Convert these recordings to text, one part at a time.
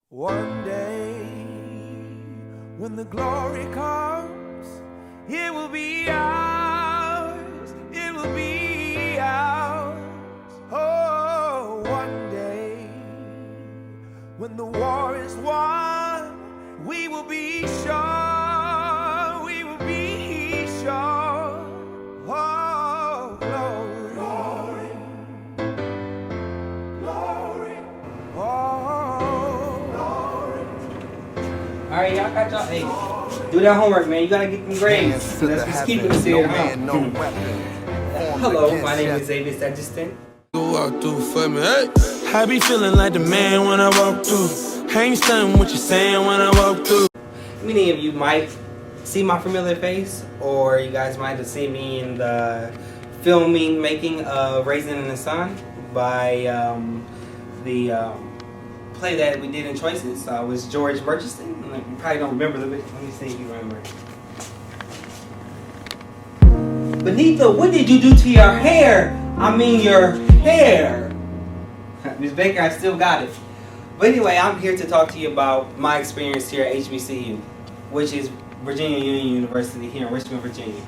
One day, when the glory comes, it will be ours, it will be ours. Oh, one day, when the war is won, we will be sure, we will be sure. Oh, glory, glory, glory. Oh. Alright, y'all got y'all. Hey, do that homework, man. You gotta get them grades. That's what's keeping us here. Hello, my name is Xavier Sagiston. Walk through for me, hey. I be feeling like the man when I walk through. Ain't stunning what you saying when I walk through. Many of you might see my familiar face, or you guys might have seen me in the making of Raisin in the Sun by the play that we did in Choices. Was George Murchiston. You probably don't remember the bit. Let me see if you remember. Benita, what did you do to your hair? I mean your hair. Ms. Baker, I still got it. But anyway, I'm here to talk to you about my experience here at HBCU, which is Virginia Union University here in Richmond, Virginia.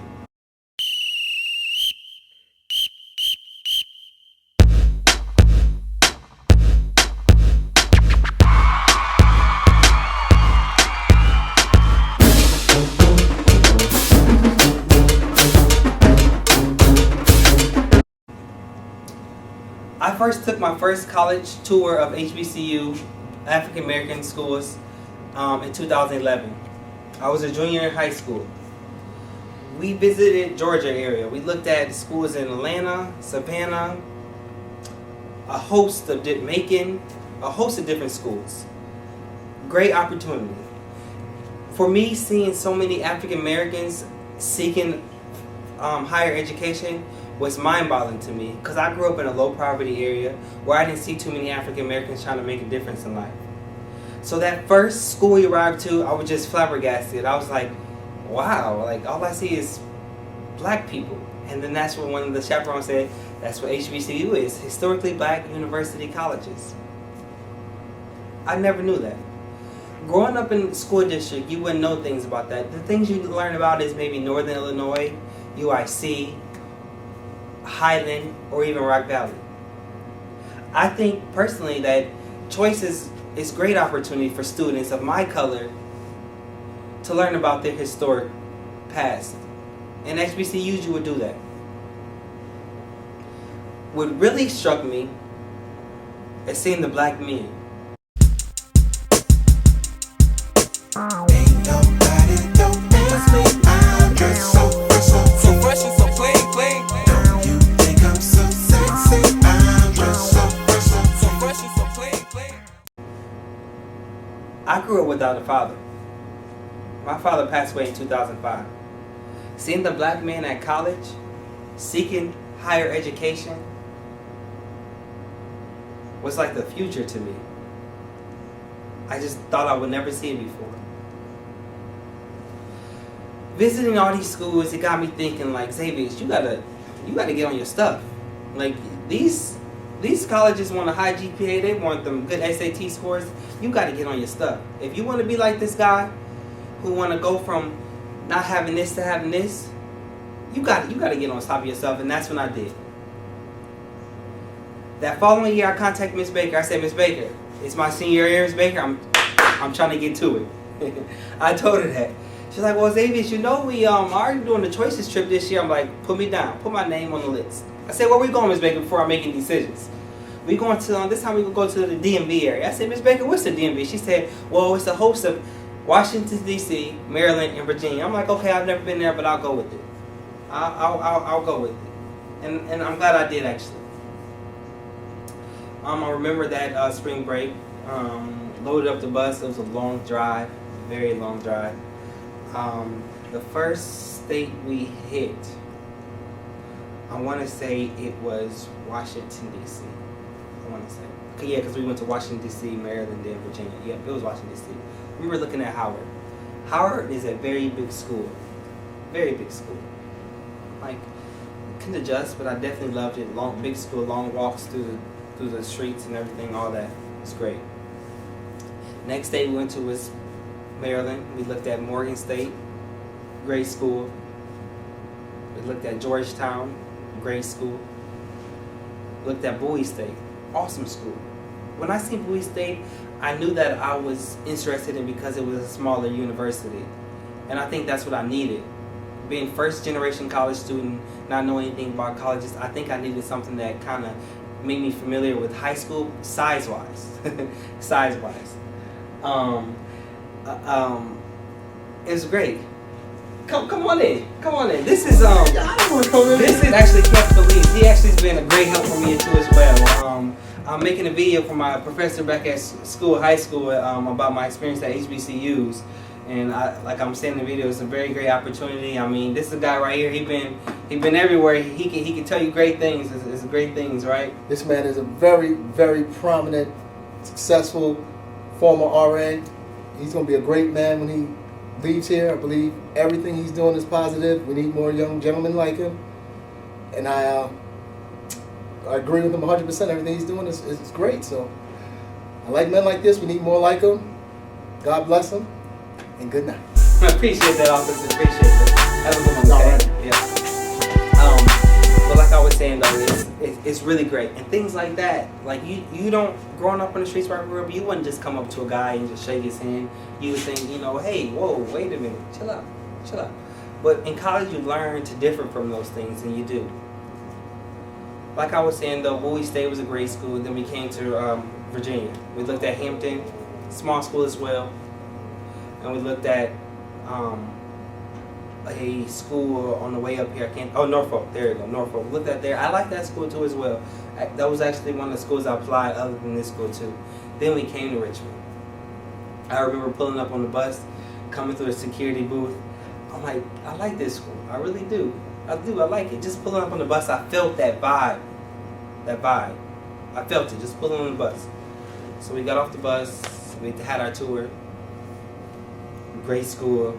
I first took my first college tour of HBCU, African American schools, in 2011. I was a junior in high school. We visited Georgia area. We looked at schools in Atlanta, Savannah, a host of different schools. Great opportunity. For me, seeing so many African Americans seeking higher education was mind-boggling to me, because I grew up in a low-poverty area where I didn't see too many African Americans trying to make a difference in life. So that first school we arrived to, I was just flabbergasted. I was like, wow, like all I see is black people. And then that's what one of the chaperones said, that's what HBCU is, historically black university colleges. I never knew that. Growing up in the school district, you wouldn't know things about that. The things you learn about is maybe Northern Illinois, UIC, Highland, or even Rock Valley. I think personally that Choices is great opportunity for students of my color to learn about their historic past. And HBCUs, you would do that. What really struck me is seeing the black men. Ain't nobody don't ask me, I'm just so fresh and so clean. Don't you think I'm so sexy? I'm just so fresh and so clean. I grew up without a father. My father passed away in 2005. Seeing the black man at college, seeking higher education, was like the future to me. I just thought I would never see it before. Visiting all these schools, it got me thinking, like, Xavier, you gotta get on your stuff. Like, these colleges want a high GPA, they want them good SAT scores. You gotta get on your stuff. If you want to be like this guy, who want to go from not having this to having this, you gotta get on top of yourself, and that's when I did. That following year, I contacted Miss Baker. I said, Miss Baker, it's my senior year, Miss Baker. I'm trying to get to it. I told her that. She's like, well, Xavier, you know we are doing the Choices trip this year. I'm like, put me down, put my name on the list. I said, where we going, Miss Baker, before I'm making decisions? We going to this time we will go to the DMV area. I said, Miss Baker, what's the DMV? She said, well, it's a host of Washington D.C., Maryland, and Virginia. I'm like, okay, I've never been there, but I'll go with it. I'll go with it, and I'm glad I did actually. I remember that spring break. Loaded up the bus. It was a long drive, very long drive. The first state we hit, I want to say it was Washington D.C. I want to say, yeah, because we went to Washington D.C., Maryland, then Virginia. Yeah, it was Washington D.C. We were looking at Howard. Howard is a very big school, very big school. Like, couldn't adjust, but I definitely loved it. Big school, long walks through the streets and everything, all that. It's great. Next state we went to was Maryland. We looked at Morgan State, grade school. We looked at Georgetown, grade school. Looked at Bowie State, awesome school. When I seen Bowie State, I knew that I was interested in because it was a smaller university. And I think that's what I needed. Being first generation college student, not knowing anything about colleges, I think I needed something that kind of made me familiar with high school size-wise. Size-wise. It was great. Come on in. Come on in. This is this is actually Kev Felice. He actually has been a great help for me too as well. I'm making a video for my professor back at high school, about my experience at HBCUs. And like I'm saying in the video, it's a very great opportunity. I mean, this is a guy right here. He been everywhere. He can tell you great things. It's great things, right? This man is a very, very prominent, successful former RA. He's going to be a great man when he leaves here. I believe everything he's doing is positive. We need more young gentlemen like him. And I agree with him 100%. Everything he's doing is great. So I like men like this. We need more like him. God bless him. And good night. I appreciate that, officer. Appreciate that. Have a good one. All right. Yeah. But like I was saying though, it's really great, and things like that. Like you don't, growing up on the streets where I grew up, you wouldn't just come up to a guy and just shake his hand. You would think, hey, whoa, wait a minute, chill out. But in college, you learn to differ from those things, and you do. Like I was saying though, Bowie State was a great school. Then we came to Virginia. We looked at Hampton, small school as well. And we looked at a school on the way up here. Norfolk. There you go, Norfolk. We looked at there. I like that school too as well. That was actually one of the schools I applied other than this school too. Then we came to Richmond. I remember pulling up on the bus, coming through the security booth. I'm like, I like this school. I really do. I like it. Just pulling up on the bus, I felt that vibe. I felt it, just pulling on the bus. So we got off the bus. We had our tour. Great school.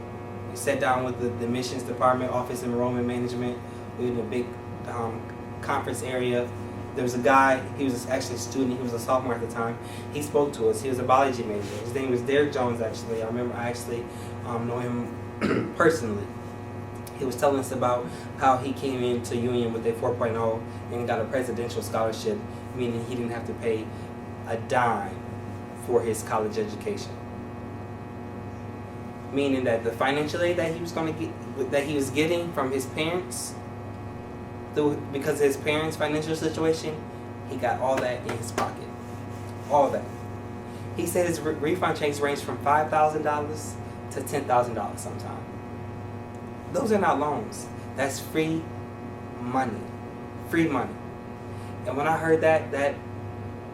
We sat down with the admissions department, office enrollment management. We were in a big conference area. There was a guy, he was actually a student, he was a sophomore at the time. He spoke to us. He was a biology major. His name was Derek Jones, actually. I remember I actually know him personally. He was telling us about how he came into Union with a 4.0 and got a presidential scholarship, meaning he didn't have to pay a dime for his college education. Meaning that the financial aid that he was getting from his parents, because of his parents' financial situation, he got all that in his pocket. All that. He said his refund checks range from $5,000 to $10,000 sometimes. Those are not loans. That's free money. Free money. And when I heard that, that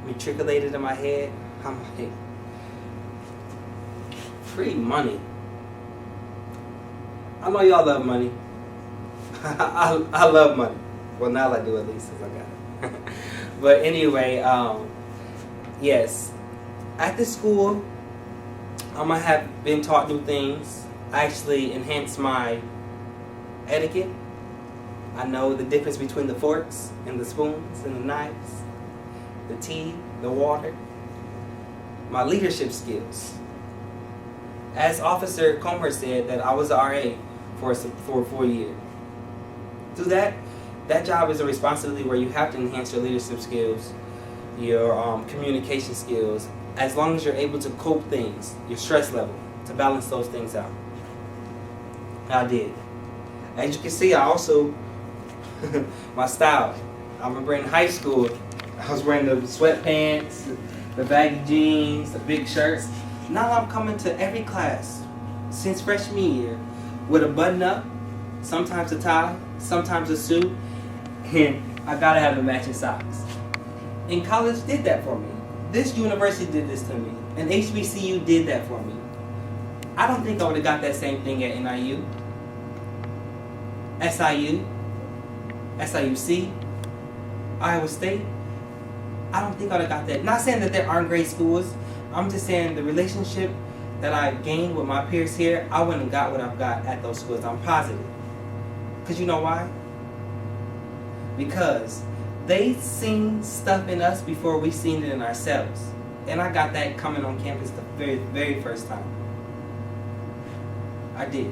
matriculated in my head. I'm like, free money. I know y'all love money. I love money. Well, now I do, at least, since I got it. But anyway, yes. At the school, I have been taught new things. I actually enhanced my etiquette. I know the difference between the forks and the spoons and the knives, the tea, the water. My leadership skills. As Officer Comer said, that I was an RA for a 4 year. Through that job is a responsibility where you have to enhance your leadership skills, your communication skills, as long as you're able to cope things, your stress level, to balance those things out. I did. As you can see, I also, my style. I remember in high school, I was wearing the sweatpants, the baggy jeans, the big shirts. Now I'm coming to every class since freshman year with a button up, sometimes a tie, sometimes a suit, and I gotta have the matching socks. And college did that for me. This university did this to me. And HBCU did that for me. I don't think I would have got that same thing at NIU, SIU, SIUC, Iowa State. I don't think I would have got that. Not saying that there aren't great schools. I'm just saying the relationship that I gained with my peers here, I wouldn't have got what I've got at those schools. I'm positive. Because you know why? Because they seen stuff in us before we seen it in ourselves. And I got that coming on campus the very, very first time. I did.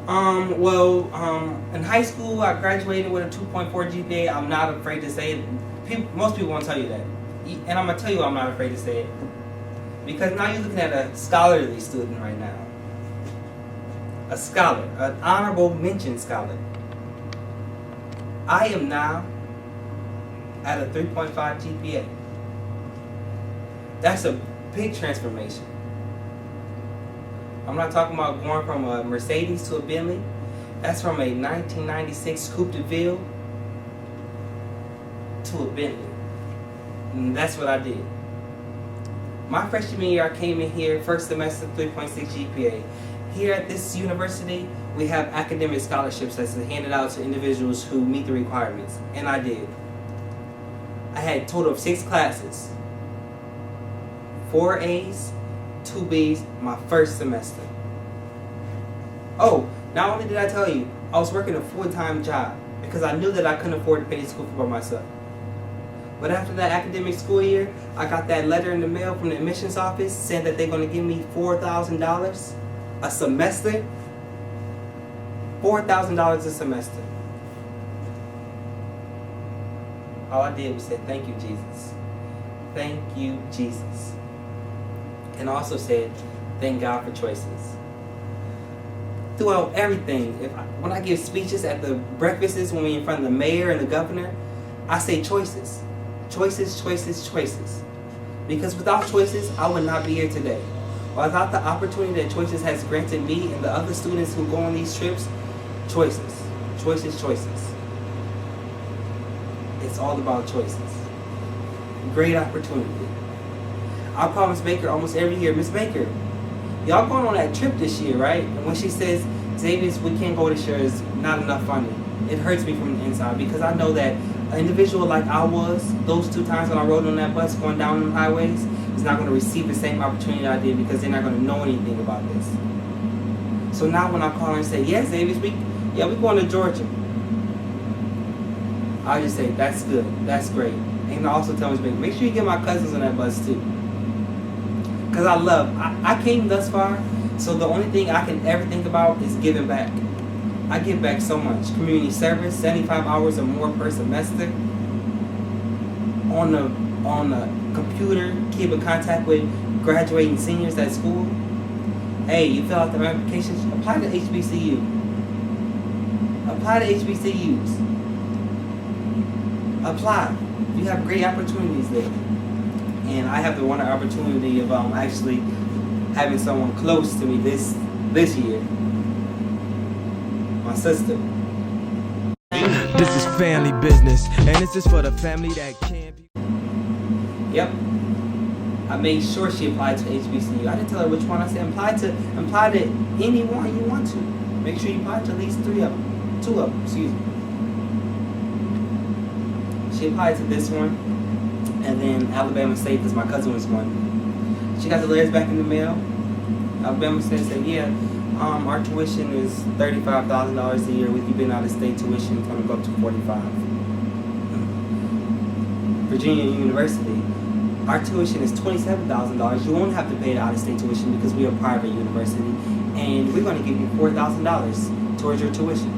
In high school, I graduated with a 2.4 GPA. I'm not afraid to say it. Most people won't tell you that. And I'm going to tell you I'm not afraid to say it. Because now you're looking at a scholarly student right now. A scholar, an honorable mention scholar. I am now at a 3.5 GPA. That's a big transformation. I'm not talking about going from a Mercedes to a Bentley. That's from a 1996 Coupe de Ville to a Bentley. And that's what I did. My freshman year, I came in here, first semester, 3.6 GPA. Here at this university, we have academic scholarships that's handed out to individuals who meet the requirements. And I did. I had a total of 6 classes. 4 A's, 2 B's, my first semester. Oh, not only did I tell you, I was working a full-time job because I knew that I couldn't afford to pay the school for by myself. But after that academic school year, I got that letter in the mail from the admissions office saying that they're going to give me $4,000 a semester. $4,000 a semester. All I did was say, thank you, Jesus. Thank you, Jesus. And I also said, thank God for choices. Throughout everything, when I give speeches at the breakfasts, when we're in front of the mayor and the governor, I say choices. Choices, choices, choices. Because without choices, I would not be here today. Without the opportunity that choices has granted me and the other students who go on these trips, choices, choices, choices. It's all about choices. Great opportunity. I call Miss Baker almost every year, Miss Baker, y'all going on that trip this year, right? And when she says, Xavier, we can't go this year, it's not enough funding. It hurts me from the inside because I know that an individual like I was, those 2 times when I rode on that bus going down the highways, is not going to receive the same opportunity I did because they're not going to know anything about this. So now when I call her and say, yes, Xavier, we're going to Georgia. I'll just say, that's good, that's great. And I also tell Miss Baker, make sure you get my cousins on that bus too. Because I came thus far, so the only thing I can ever think about is giving back. I give back so much. Community service, 75 hours or more per semester. On the computer, keep in contact with graduating seniors at school. Hey, you fill out the applications, apply to HBCU. Apply to HBCUs. Apply. You have great opportunities there. And I have the wonderful opportunity of actually having someone close to me this year. My sister. This is family business, and this is for the family that can't be. Yep. I made sure she applied to HBCU. I didn't tell her which one. I said apply to any one you want to. Make sure you apply to at least 2 of them. Excuse me. She applied to this one, and then Alabama State because my cousin was going. She got the letters back in the mail. Alabama State said, yeah, our tuition is $35,000 a year. With you being out of state, tuition is going to go up to $45,000. Virginia University, our tuition is $27,000. You won't have to pay the out-of-state tuition because we are a private university, and we're going to give you $4,000 towards your tuition.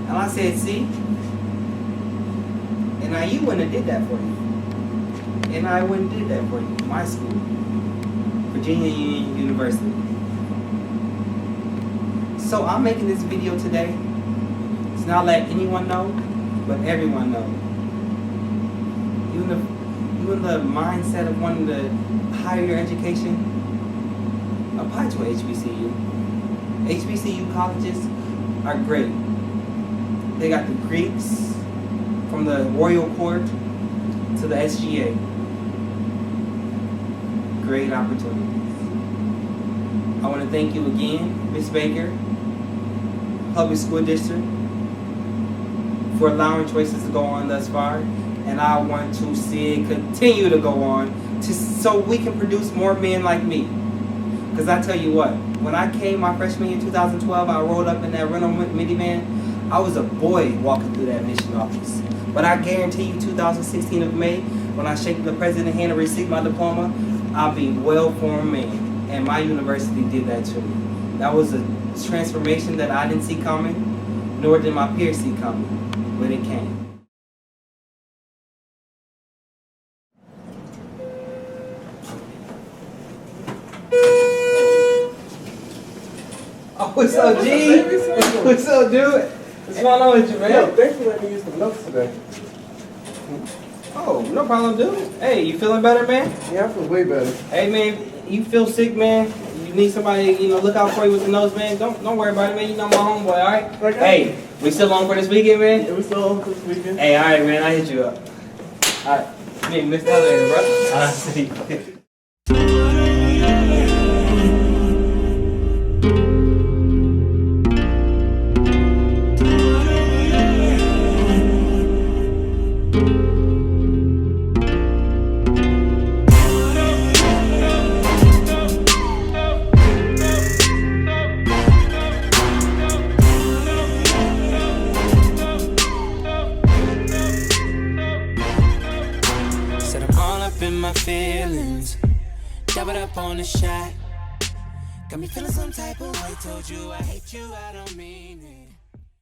And I said, see? And now you wouldn't have did that for you. And I wouldn't did that for you. My school. Virginia University. So I'm making this video today to not let anyone know, but everyone know. You in the mindset of wanting to higher your education, apply to a HBCU. HBCU colleges are great. They got the Greeks from the Royal Court to the SGA. Great opportunities. I want to thank you again, Ms. Baker, Public School District, for allowing choices to go on thus far. And I want to see it continue to go on so we can produce more men like me. Because I tell you what, when I came my freshman year in 2012, I rolled up in that rental minivan. I was a boy walking through that admission office. But But I guarantee you 2016 of May, when I shake the president's hand and receive my diploma, I'll be a well-formed man. And my university did that to me. That was a transformation that I didn't see coming, nor did my peers see coming, but it came. Oh, what's up, G? What's up, dude? What's going on with you, man? Yo, thanks for letting me use the notes today. Oh, no problem, dude. Hey, you feeling better, man? Yeah, I feel way better. Hey, man, you feel sick, man? You need somebody, look out for you with the nose, man. Don't worry about it, man. You know my homeboy, all right? Okay. Hey, we still on for this weekend, man? It was still on this weekend. Hey, all right, man. I hit you up. All right. Me, Mr. Elevator, bro. I'll see you. Said I'm all up in my feelings, doubled up on the shot. Got me feeling some type of way, told you I hate you, I don't mean it.